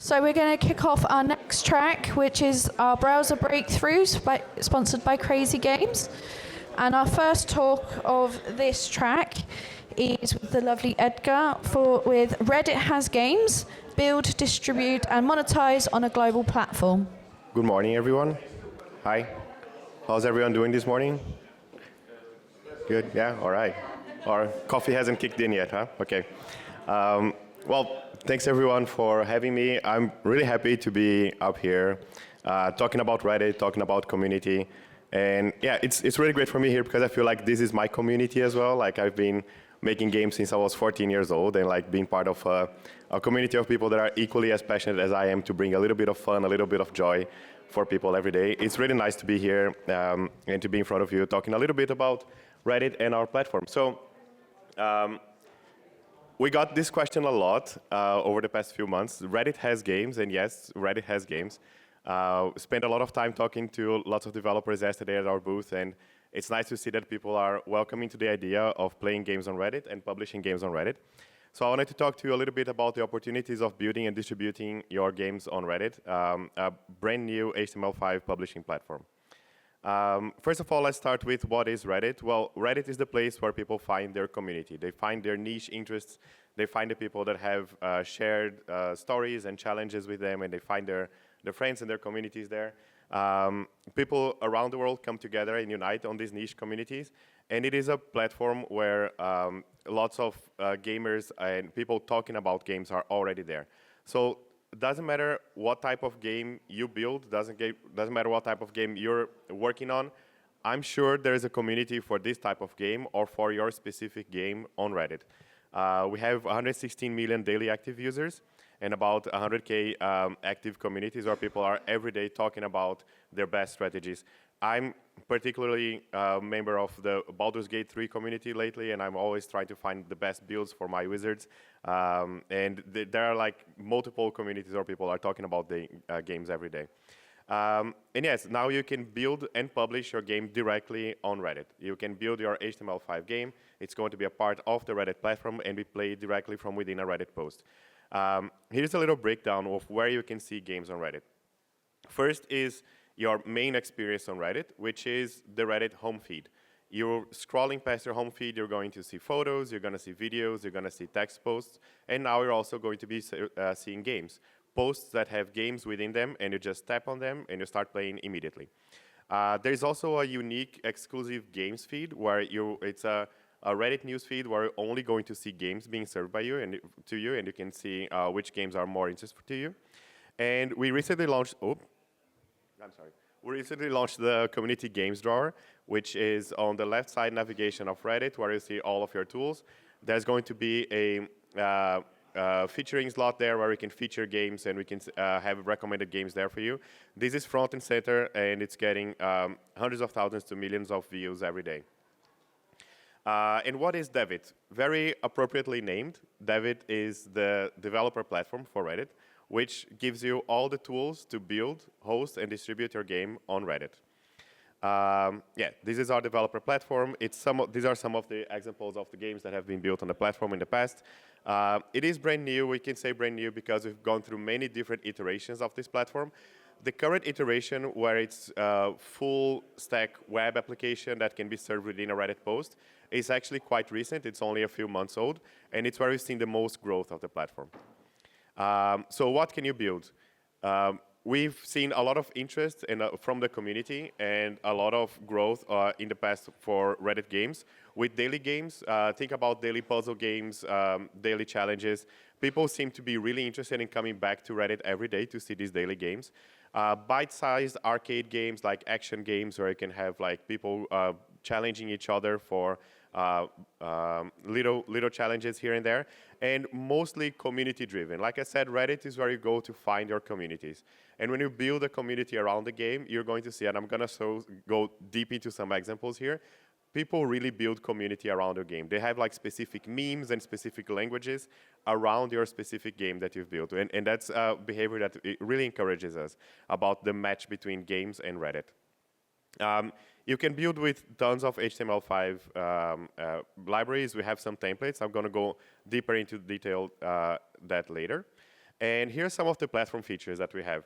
So we're going to kick off our next track, which is our browser breakthroughs, sponsored by Crazy Games. And our first talk of this track is with the lovely Edgar with Reddit has games, build, distribute, and monetize on a global platform. Good morning, everyone. Hi. How's everyone doing this morning? Good, yeah, all right. Our coffee hasn't kicked in yet, huh? Okay. Well, thanks everyone for having me. I'm really happy to be up here talking about Reddit, talking about community. And yeah, it's really great for me here because I feel like this is my community as well. Like I've been making games since I was 14 years old and like being part of a community of people that are equally as passionate as I am to bring a little bit of fun, a little bit of joy for people every day. It's really nice to be here and to be in front of you talking a little bit about Reddit and our platform. So we got this question a lot over the past few months. Reddit has games, and yes, Reddit has games. Spent a lot of time talking to lots of developers yesterday at our booth, and it's nice to see that people are welcoming to the idea of playing games on Reddit and publishing games on Reddit. So I wanted to talk to you a little bit about the opportunities of building and distributing your games on Reddit, a brand new HTML5 publishing platform. First of all, let's start with what is Reddit. Well, Reddit is the place where people find their community. They find their niche interests. They find the people that have shared stories and challenges with them, and they find their friends and their communities there. People around the world come together and unite on these niche communities. And it is a platform where lots of gamers and people talking about games are already there. So it doesn't matter what type of game you build, doesn't matter what type of game you're working on. I'm sure there is a community for this type of game or for your specific game on Reddit. We have 116 million daily active users and about 100K active communities where people are every day talking about their best strategies. I'm particularly a member of the Baldur's Gate 3 community lately, and I'm always trying to find the best builds for my wizards. And there are like multiple communities where people are talking about the games every day. And yes, now you can build and publish your game directly on Reddit. You can build your HTML5 game. It's going to be a part of the Reddit platform and be played directly from within a Reddit post. Here's a little breakdown of where you can see games on Reddit. First is your main experience on Reddit, which is the Reddit home feed. You're scrolling past your home feed, you're going to see photos, you're going to see videos, you're going to see text posts, and now you're also going to be seeing games. Posts that have games within them, and you just tap on them, and you start playing immediately. There's also a unique exclusive games feed where it's a Reddit news feed where you're only going to see games being served by you and you can see which games are more interesting to you. And we recently launched, We recently launched the community games drawer, which is on the left side navigation of Reddit where you see all of your tools. There's going to be a featuring slot there where we can feature games and we can have recommended games there for you. This is front and center, and it's getting hundreds of thousands to millions of views every day. And what is Devvit? Very appropriately named. Devvit is the developer platform for Reddit, which gives you all the tools to build, host, and distribute your game on Reddit. Yeah, this is our developer platform. These are some of the examples of the games that have been built on the platform in the past. It is brand new. We can say brand new because we've gone through many different iterations of this platform. The current iteration, where it's a full stack web application that can be served within a Reddit post, is actually quite recent. It's only a few months old, and it's where we've seen the most growth of the platform. So what can you build? We've seen a lot of interest from the community and a lot of growth in the past for Reddit games. With daily games, think about daily puzzle games, daily challenges. People seem to be really interested in coming back to Reddit every day to see these daily games. Bite-sized arcade games like action games where you can have like people challenging each other for little challenges here and there, and mostly community-driven. Like I said, Reddit is where you go to find your communities. And when you build a community around the game, you're going to see, and I'm going to go deep into some examples here, people really build community around your game. They have like specific memes and specific languages around your specific game that you've built. And that's a behavior that it really encourages us about the match between games and Reddit. You can build with tons of HTML5 libraries. We have some templates. I'm going to go deeper into detail that later. And here are some of the platform features that we have.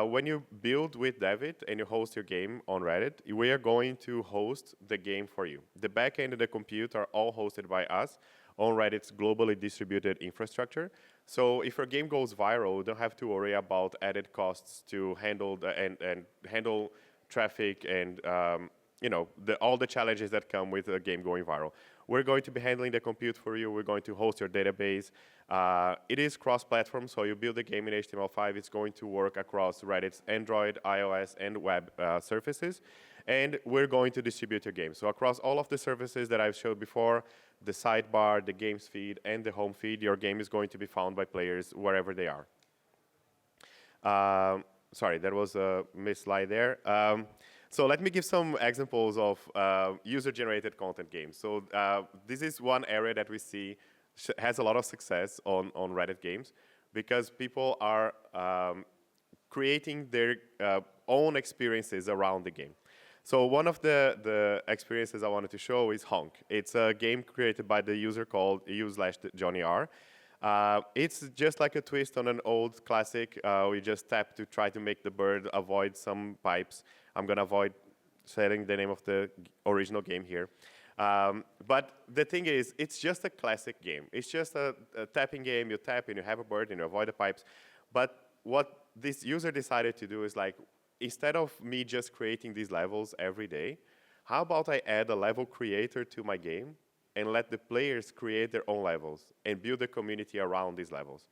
When you build with Devvit and you host your game on Reddit, we are going to host the game for you. The backend and the compute are all hosted by us on Reddit's globally distributed infrastructure. So if your game goes viral, you don't have to worry about added costs to handle and handle traffic and all the challenges that come with a game going viral. We're going to be handling the compute for you. We're going to host your database. It is cross-platform, so you build a game in HTML5. It's going to work across Reddit's Android, iOS, and web surfaces. And we're going to distribute your game. So across all of the services that I've showed before, the sidebar, the games feed, and the home feed, your game is going to be found by players wherever they are. Sorry, there was a missed slide there. So let me give some examples of user-generated content games. So this is one area that we see has a lot of success on Reddit games because people are creating their own experiences around the game. So one of the experiences I wanted to show is Honk. It's a game created by the user called u/JohnnyR. It's just like a twist on an old classic. We just tap to try to make the bird avoid some pipes. I'm going to avoid saying the name of the original game here. But the thing is, it's just a classic game. It's just a tapping game. You tap and you have a bird and you avoid the pipes. But what this user decided to do is like, instead of me just creating these levels every day, how about I add a level creator to my game and let the players create their own levels and build a community around these levels.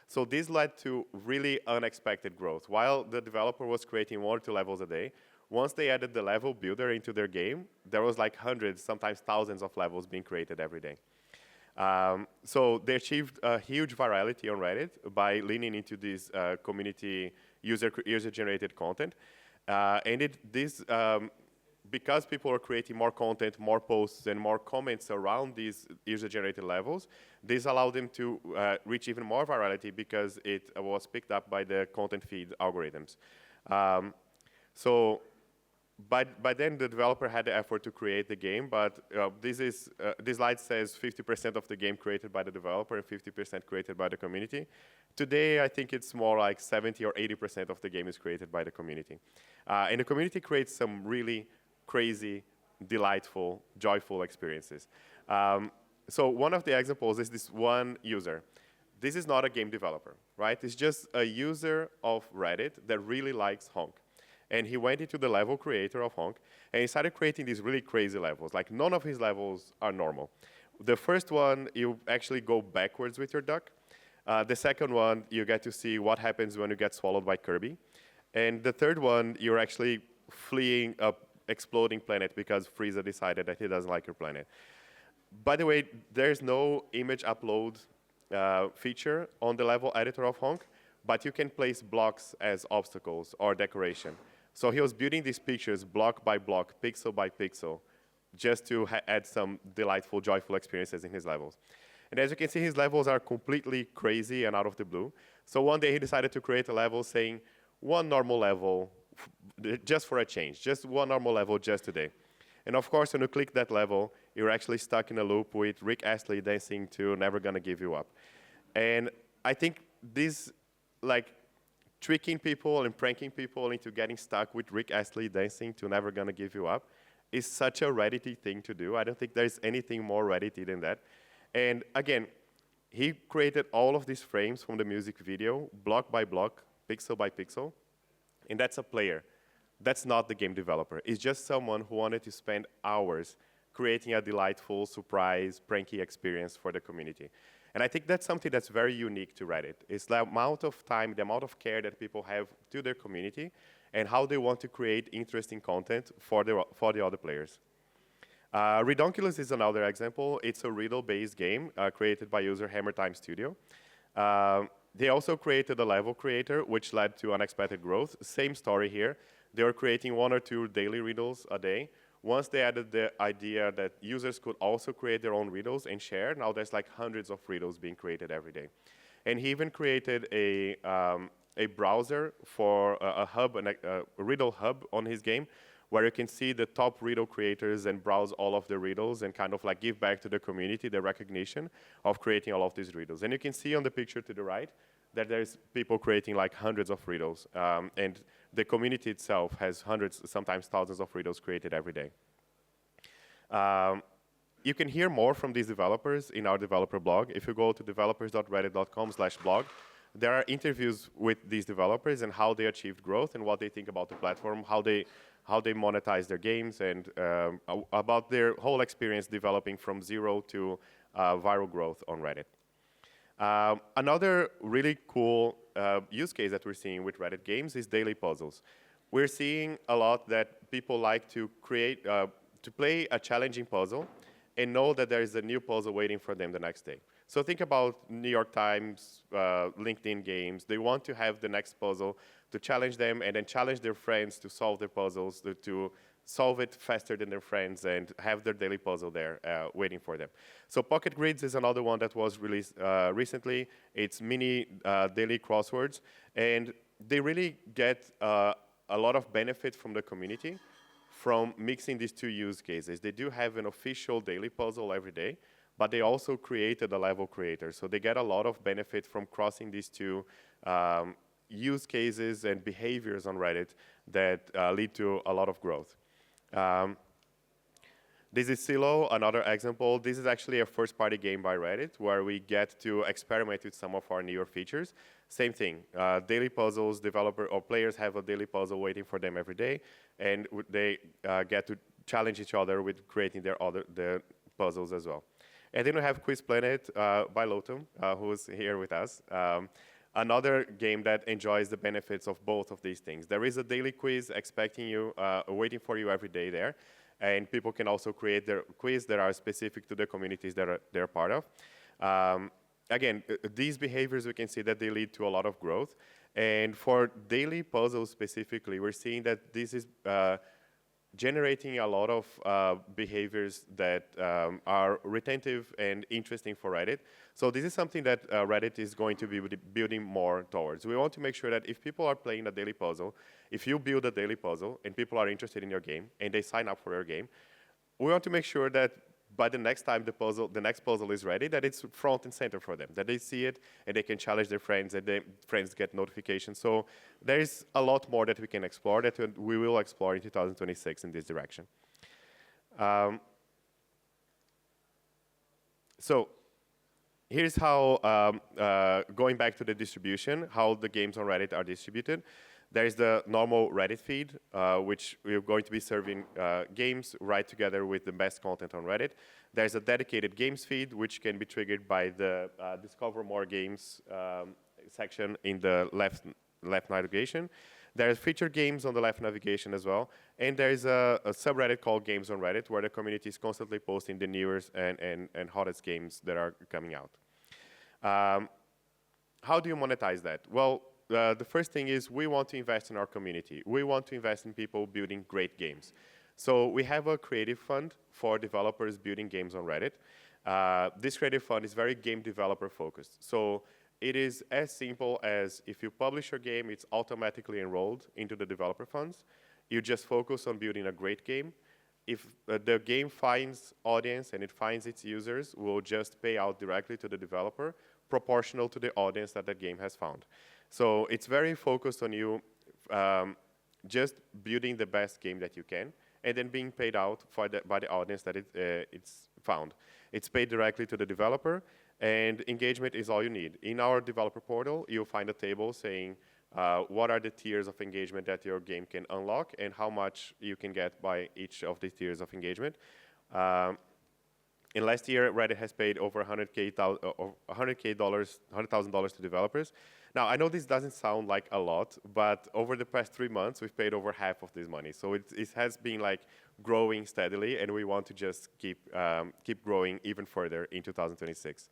So this led to really unexpected growth. While the developer was creating 1 or 2 levels a day, once they added the level builder into their game, there was like hundreds, sometimes thousands of levels being created every day. So they achieved a huge virality on Reddit by leaning into this community user-generated content. Because people are creating more content, more posts, and more comments around these user-generated levels, this allowed them to reach even more virality because it was picked up by the content feed algorithms. So by then, the developer had the effort to create the game, but this slide says 50% of the game created by the developer and 50% created by the community. Today, I think it's more like 70 or 80% of the game is created by the community. And the community creates some really crazy, delightful, joyful experiences. So one of the examples is this one user. This is not a game developer, right? It's just a user of Reddit that really likes Honk. And he went into the level creator of Honk, and he started creating these really crazy levels. Like, none of his levels are normal. The first one, you actually go backwards with your duck. The second one, you get to see what happens when you get swallowed by Kirby. And the third one, you're actually fleeing a exploding planet because Frieza decided that he doesn't like your planet. By the way, there's no image upload feature on the level editor of Honk, but you can place blocks as obstacles or decoration. So he was building these pictures block by block, pixel by pixel, just to add some delightful, joyful experiences in his levels. And as you can see, his levels are completely crazy and out of the blue. So one day he decided to create a level saying, one normal level, just for a change, just one normal level just today. And of course, when you click that level, you're actually stuck in a loop with Rick Astley dancing to Never Gonna Give You Up. And I think this, like, tricking people and pranking people into getting stuck with Rick Astley dancing to Never Gonna Give You Up is such a Reddit-y thing to do. I don't think there's anything more Reddit-y than that. And again, he created all of these frames from the music video, block by block, pixel by pixel, and that's a player. That's not the game developer. It's just someone who wanted to spend hours creating a delightful, surprise, pranky experience for the community. And I think that's something that's very unique to Reddit. It's the amount of time, the amount of care that people have to their community and how they want to create interesting content for the other players. Redonkulous is another example. It's a riddle-based game created by user Hammer Time Studio. They also created a level creator, which led to unexpected growth. Same story here. They were creating 1 or 2 daily riddles a day. Once they added the idea that users could also create their own riddles and share, now there's like hundreds of riddles being created every day. And he even created a browser for a hub, a riddle hub on his game, where you can see the top riddle creators and browse all of the riddles and kind of like give back to the community the recognition of creating all of these riddles. And you can see on the picture to the right, that there's people creating like hundreds of riddles, and the community itself has hundreds, sometimes thousands of riddles created every day. You can hear more from these developers in our developer blog. If you go to developers.reddit.com/blog, there are interviews with these developers and how they achieved growth and what they think about the platform, how they monetize their games, and about their whole experience developing from zero to viral growth on Reddit. Another really cool use case that we're seeing with Reddit games is daily puzzles. We're seeing a lot that people like to create, to play a challenging puzzle and know that there is a new puzzle waiting for them the next day. So think about New York Times, LinkedIn games. They want to have the next puzzle to challenge them and then challenge their friends to solve their puzzles, to solve it faster than their friends and have their daily puzzle there waiting for them. So Pocket Grids is another one that was released recently. It's mini daily crosswords, and they really get a lot of benefit from the community from mixing these two use cases. They do have an official daily puzzle every day, but they also created a level creator. So they get a lot of benefit from crossing these two use cases and behaviors on Reddit that lead to a lot of growth. This is Silo, another example. This is actually a first-party game by Reddit where we get to experiment with some of our newer features. Same thing, daily puzzles, developer or players have a daily puzzle waiting for them every day, and they get to challenge each other with creating their puzzles as well. And then we have Quiz Planet by Lotum, who's here with us. Another game that enjoys the benefits of both of these things. There is a daily quiz expecting you, waiting for you every day there. And people can also create their quiz that are specific to the communities that they're part of. Again, these behaviors, we can see that they lead to a lot of growth. And for daily puzzles specifically, we're seeing that this is generating a lot of behaviors that are retentive and interesting for Reddit. So this is something that Reddit is going to be building more towards. We want to make sure that if people are playing a daily puzzle, if you build a daily puzzle and people are interested in your game and they sign up for your game, we want to make sure that by the next time the next puzzle is ready, that it's front and center for them, that they see it and they can challenge their friends and their friends get notifications. So there is a lot more that we can explore that we will explore in 2026 in this direction. So here's how, going back to the distribution, how the games on Reddit are distributed. There is the normal Reddit feed, which we're going to be serving games right together with the best content on Reddit. There's a dedicated games feed, which can be triggered by the Discover More Games section in the left navigation. There's featured games on the left navigation as well. And there's a subreddit called Games on Reddit, where the community is constantly posting the newest and hottest games that are coming out. How do you monetize that? Well, the first thing is we want to invest in our community. We want to invest in people building great games. So we have a creative fund for developers building games on Reddit. This creative fund is very game developer focused. So it is as simple as if you publish your game, it's automatically enrolled into the developer funds. You just focus on building a great game. If the game finds audience and it finds its users, we'll just pay out directly to the developer, proportional to the audience that the game has found. So it's very focused on you just building the best game that you can and then being paid out by the audience that it's found. It's paid directly to the developer, and engagement is all you need. In our developer portal, you'll find a table saying what are the tiers of engagement that your game can unlock and how much you can get by each of the tiers of engagement. In last year, Reddit has paid over $100,000 to developers. Now, I know this doesn't sound like a lot, but over the past 3 months, we've paid over half of this money. So it has been like growing steadily, and we want to just keep growing even further in 2026.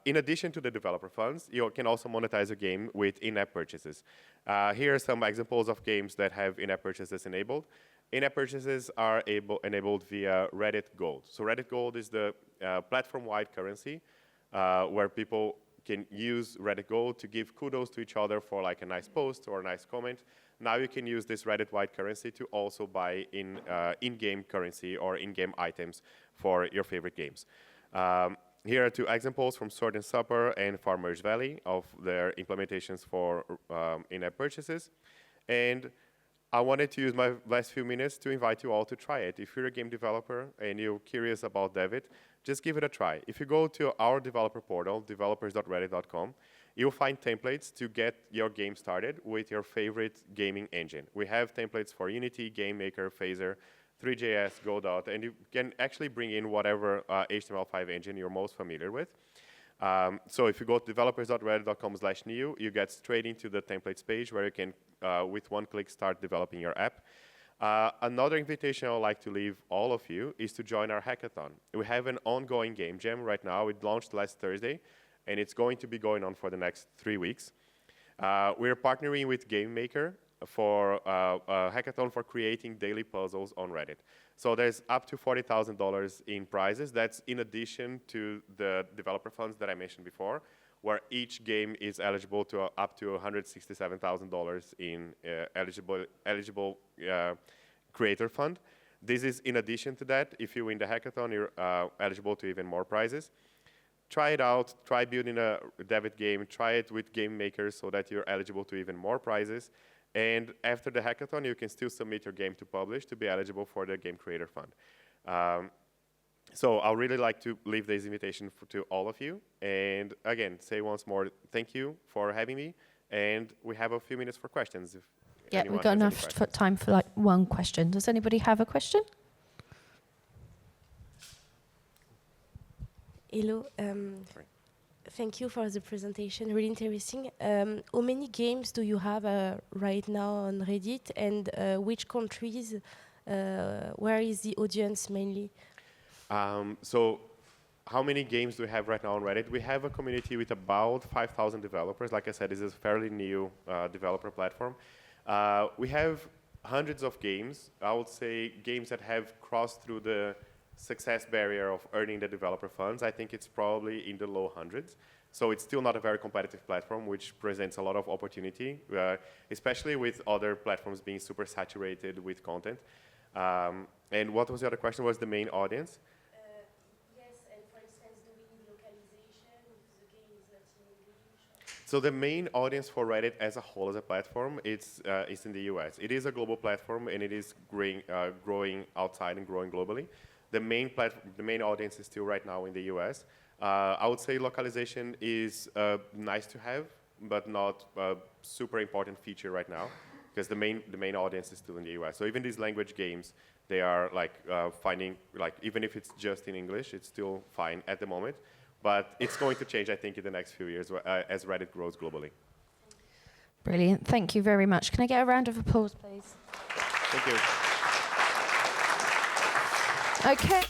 In addition to the developer funds, you can also monetize a game with in-app purchases. Here are some examples of games that have in-app purchases enabled. In-app purchases are enabled via Reddit Gold. So Reddit Gold is the platform-wide currency where people can use Reddit Gold to give kudos to each other for like a nice post or a nice comment. Now you can use this Reddit-wide currency to also buy in-game currency or in-game items for your favorite games. Here are two examples from Sword and Supper and Farmers Valley of their implementations for in-app purchases. And I wanted to use my last few minutes to invite you all to try it. If you're a game developer and you're curious about Devvit, just give it a try. If you go to our developer portal, developers.reddit.com, you'll find templates to get your game started with your favorite gaming engine. We have templates for Unity, GameMaker, Phaser, 3JS, Godot, and you can actually bring in whatever HTML5 engine you're most familiar with. So if you go to developers.reddit.com/new, you get straight into the templates page where you can, with one click, start developing your app. Another invitation I would like to leave all of you is to join our hackathon. We have an ongoing game jam right now. It launched last Thursday, and it's going to be going on for the next 3 weeks. We're partnering with GameMaker for a hackathon for creating daily puzzles on Reddit. So there's up to $40,000 in prizes. That's in addition to the developer funds that I mentioned before, where each game is eligible to up to $167,000 in eligible creator fund. This is in addition to that. If you win the hackathon, you're eligible to even more prizes. Try it out. Try building a Devvit game. Try it with game makers so that you're eligible to even more prizes. And after the hackathon, you can still submit your game to publish to be eligible for the Game Creator Fund. So I'd really like to leave this invitation to all of you. And again, say once more, thank you for having me. And we have a few minutes for questions. If Yeah, we've got enough time for like one question. Does anybody have a question? Hello. Thank you for the presentation. Really interesting. How many games do you have right now on Reddit, and which countries? Where is the audience mainly? So how many games do we have right now on Reddit? We have a community with about 5,000 developers. Like I said, this is a fairly new developer platform. We have hundreds of games. I would say games that have crossed through the success barrier of earning the developer funds. I think it's probably in the low hundreds. So it's still not a very competitive platform, which presents a lot of opportunity, especially with other platforms being super saturated with content. And what was the other question? Was the main audience? Yes, and for instance, do we need localization if the game is not in English? So the main audience for Reddit as a whole, as a platform, is in the US. It is a global platform, and it is growing outside and growing globally. The main audience is still right now in the US. I would say localization is nice to have, but not a super important feature right now, because the main audience is still in the US. So even these language games, they are like finding, like, even if it's just in English, it's still fine at the moment. But it's going to change, I think, in the next few years as Reddit grows globally. Brilliant. Thank you very much. Can I get a round of applause, please? Thank you. Okay.